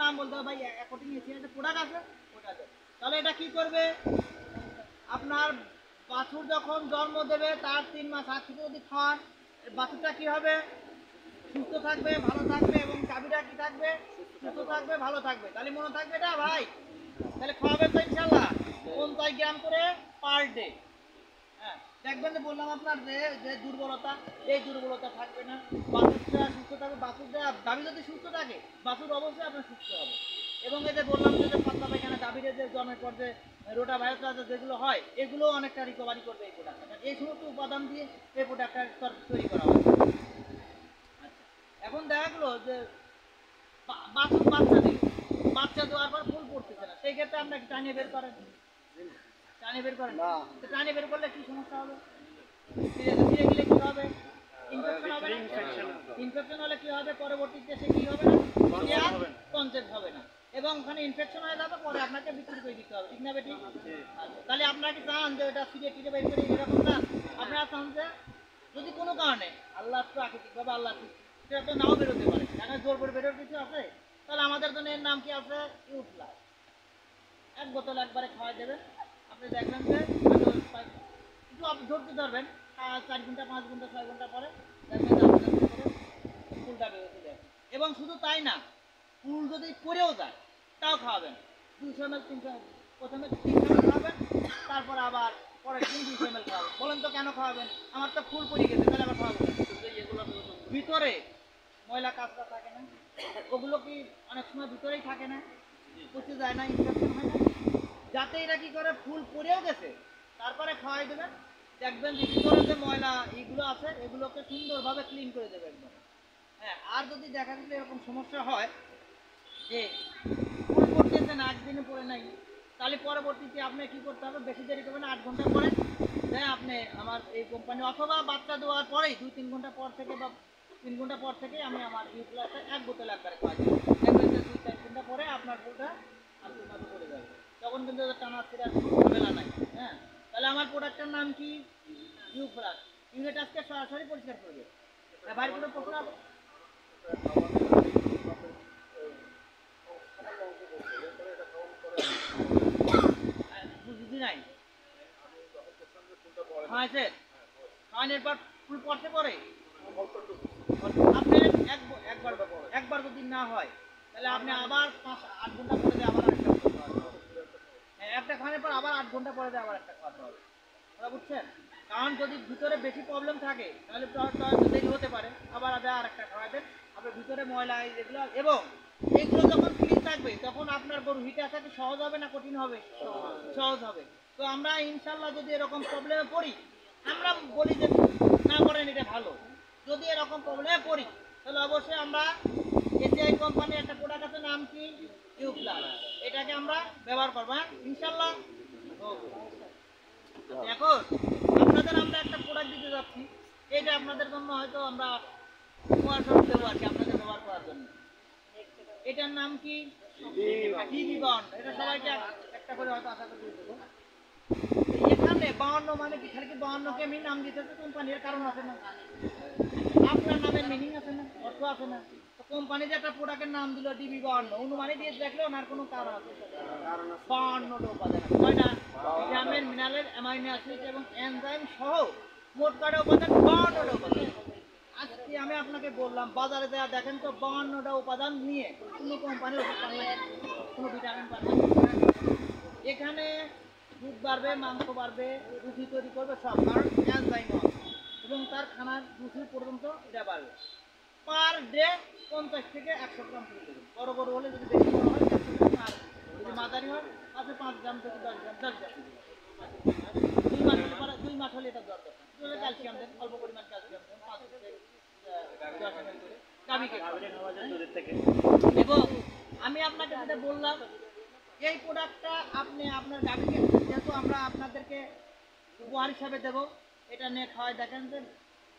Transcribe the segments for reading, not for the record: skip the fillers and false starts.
নাম বলতে হবে ভাই অ্যাকর্ডিং এসিআই প্রোডাক্ট আছে ওটা আছে। তাহলে এটা কি করবে, আপনার বাছুর যখন জন্ম দেবে তার 3 মাস আগ থেকে যদি খাওয়ান, বাছুরটা কি হবে, সুস্থ থাকবে, ভালো থাকবে, এবং গাভীটা কি থাকবে, সুস্থ থাকবে, ভালো থাকবে। তাহলে মনে থাকবে এটা ভাই, তাহলে খাওয়াবেন তো ইনশাল্লাহ 50 গ্রাম করে পার ডে। হ্যাঁ, দেখবেন যে বললাম আপনার যে দুর্বলতা, এই দুর্বলতা থাকবে না, বাছুরটা সুস্থ থাকবে, বাছুরটা গাভী যদি সুস্থ থাকে বাছুর অবশ্যই আপনার সুস্থ হবে। এবং এই যে বললাম যে পাতলা পায়খানা, গাভীর যে জন্মের পর যে রোটা ভাইরাস যেগুলো হয় এগুলো অনেকটা রিকভারি করবে এই প্রোডাক্টটা। এই সমস্ত উপাদান দিয়ে এই প্রোডাক্টটা তৈরি করা হয়। এখন দেখা গেলো যে বাছুর বাচ্চা দেওয়ার পর ফুল পড়তেছে না, সেই ক্ষেত্রে আমরা টানিয়ে বের করেন, টানিয়ে বের করেন না, টানিয়ে বের করলে কি সমস্যা হবে, ধীরে গেলে কি হবে, ইনফেকশন হবে, ইনফেকশন হলে কি হবে, পরবর্তীতে সে কি হবে না, কনসেপ্ট হবে না, এবং ওখানে ইনফেকশন হয়ে যাবে, পরে আপনাকে বিক্রি করে দিতে হবে, ঠিক না বেটি? তাহলে আপনাকে চান যে এটা সিরিয়ে টিরে বের করে এরকম না, আপনারা চান যে যদি কোনো কারণে আল্লাহ প্রাকৃতিকভাবে আল্লাহ সেটা তো নাও বেরোতে পারে, এখানে জোর করে বেরোর কিছু আছে, তাহলে আমাদের জন্য এর নাম কি আছে, ইউপ্লাস। 1 বোতল একবারে খাওয়াই দেবেন, আপনি দেখবেন যে একটু আপনি ধরতে ধরবেন, 4 ঘন্টা 5 ঘন্টা 6 ঘন্টা পরে দেখবেন ফুলটা বেরোতে যায়। এবং শুধু তাই না, ফুল যদি পরেও যায় তাও খাওয়াবেন, 200 ml 300 ml, প্রথমে 300 ml খাওয়াবেন, তারপর আবার পরের দিন 200 ml খাওয়াবেন। বলেন তো কেন খাওয়াবেন, আমার তো ফুল পড়ে গেছে, তাহলে আবার খাওয়াবো ভিতরে ময়লা কাঁচরা থাকে না, ওগুলো কি অনেক সময় ভিতরেই থাকে না, পচে যায় না, ইনফেকশন হয় না, যাতে এরা কি করে ফুল পরেও গেছে তারপরে খাওয়াই দেবেন, দেখবেন যে ভিতরে যে ময়লা এইগুলো আছে এগুলোকে সুন্দরভাবে ক্লিন করে দেবে একদম। হ্যাঁ, আর যদি দেখা গেলে এরকম সমস্যা হয় যে ফুল পড়তেছে না, একদিনে পড়ে নাই, তাহলে পরবর্তীতে আপনি কি করতে হবে, বেশি দেরি করবেন না, 8 ঘন্টা পরে হ্যাঁ আপনি আমার এই কোম্পানি অথবা বাচ্চা দেওয়ার পরেই 2-3 ঘন্টা পর থেকে বা 3 ঘন্টা পর থেকে আমি আমার ইউপ্লাসটা 1 বোতল একবারে খাওয়াই দিই, দেখবেন যে 2-4 ঘন্টা পরে আপনার ফুলটা আপনার মতো পড়ে যাবে, তখন কিন্তু টানা ছিঁড়া ঝামেলা নাই। হ্যাঁ, তাহলে আমার প্রোডাক্টের নাম কি, ইউপ্লাস। ইউনিট আজকে সরাসরি পরিষ্কার করবে। ভাই কোনো প্রশ্ন আছে? বুঝি নাই, হ্যাঁ স্যার, খাওয়ানোর পর ফুল পড়তে পরে আপনি একবার যদি না হয় তাহলে আপনি আবার 5-8 ঘন্টা পরে দিয়ে আবার একটা, হ্যাঁ একটা খাওয়ানোর পর আবার 8 ঘন্টা পরে দিয়ে আবার একটা খাওয়াতে হবে, ওরা বুঝছেন? কারণ যদি ভিতরে বেশি প্রবলেম থাকে তাহলে দেরি হতে পারে, আবার আর একটা খাওয়াবেন, আপনার ভিতরে ময়লা এগুলো, এবং এইগুলো যখন ক্লিন থাকবে তখন আপনার গরু হিটে আসাতে সহজ হবে না কঠিন হবে, সহজ হবে। তো আমরা ইনশাল্লাহ যদি এরকম প্রবলেমে পড়ি, আমরা বলি যে না করেন এটা ভালো, যদি এরকম প্রবলেমে পড়ি তাহলে অবশ্যই আমরা এসিআই কোম্পানির একটা প্রোডাক্ট আছে, নাম কি, ইউপ্লাস, এটাকে আমরা ব্যবহার করবো। হ্যাঁ ইনশাল্লাহ। এখন আপনাদের আমরা একটা প্রোডাক্ট দিতে যাচ্ছি, এটা আপনাদের জন্য হয়তো আমরা উপহার স্বরূপ দেবো আর কি, আপনাদের ব্যবহার করার জন্য। এটার নাম কি, ডিবি বন্ড, এটা সবাইকে একটা করে হয়তো আশা করে দিয়ে দেবো। এখানে 52 মানে কি, খালি কি 52 কে আমি নাম দিতেছে কোম্পানির কারণ আছে না, আপনার নামের মিনিং আছে না, অর্থ আছে না, তো কোম্পানি যে একটা প্রোডাক্টের নাম দিল ডিবি 52, অনুমানে দিয়ে দেখলে ওনার কোনো কারণ আছে, 52টা উপাদান আছে, কয়টা, ভিটামিন মিনারেল অ্যামাইনো অ্যাসিড এবং এনজাইম সহ মোট কয়টা উপাদান, 52টা উপাদান। আজকে আমি আপনাকে বললাম বাজারে যা দেখেন তো 52টা উপাদান নিয়ে কোনো কোম্পানির ওষুধ পান না, কোনো ভিটামিন পান না, এখানে দুধ বাড়বে, মাংস বাড়বে, রুটি তৈরি করবে সব, কারণ এনজাইম এবং তার খানার রুচি পর্যন্ত এটা বাড়বে। পার ডে 50 থেকে 100 গ্রাম করে দেবেন, বড় বড় হলে যদি বেশি বড় হয় 100 গ্রাম, আর যদি মাঝারি হয় আছে 5 গ্রাম থেকে 10 গ্রাম, 10 গ্রাম। 2 মাস হলে এটা দরকার, ক্যালসিয়াম দেন, অল্প পরিমাণ ক্যালসিয়াম দেন, 5 থেকে 10 ml করে গাভীকে থেকে। এবং আমি আপনাকে যেটা বললাম, এই প্রোডাক্টটা আপনি আপনার গাভীকে, যেহেতু আমরা আপনাদেরকে উপহার হিসাবে দেবো, এটা নিয়ে খাওয়াই দেখেন যে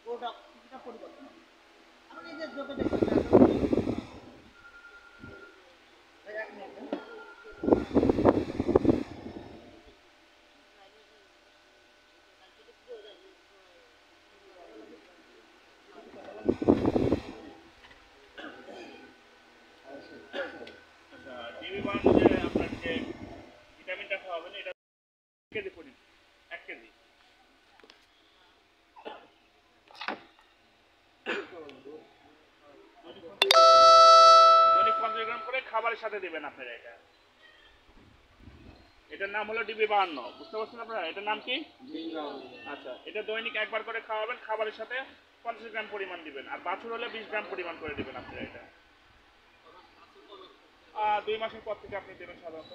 প্রোডাক্ট কিছুটা পরিবর্তন হবে, আপনি নিজের চোখে দেখতে ডিবি বানানো যে আপনার যে ভিটামিনটা খাওয়াবেন এটা 1 কেজি পরিমাণ 1 কেজি দৈনিক 50 গ্রাম করে খাবারের সাথে দিবেন আপনারা এটা। এটার নাম হলো ডিবি 52, বুঝতে পারছেন আপনারা? এটার নাম কি? আচ্ছা, এটা দৈনিক একবার করে খাওয়াবেন, খাবারের সাথে 50 গ্রাম পরিমাণ দিবেন, আর বাছুর হলে 20 গ্রাম পরিমাণ করে দিবেন আপনারা এটা। 2 মাসের পর থেকে আপনি দেবেন সাধারণত।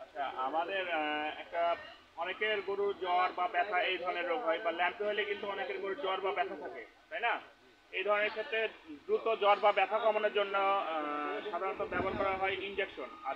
আচ্ছা, আমাদের একটা অনেকের গরুর জ্বর বা ব্যথা এই ধরনের রোগ হয়, বা ল্যাম্পে হলে কিন্তু অনেকের গরুর জ্বর বা ব্যথা থাকে, তাই না? এই ধরনের ক্ষেত্রে দ্রুত জ্বর বা ব্যথা কমানোর জন্য সাধারণত ব্যবহার করা হয় ইনজেকশন। আর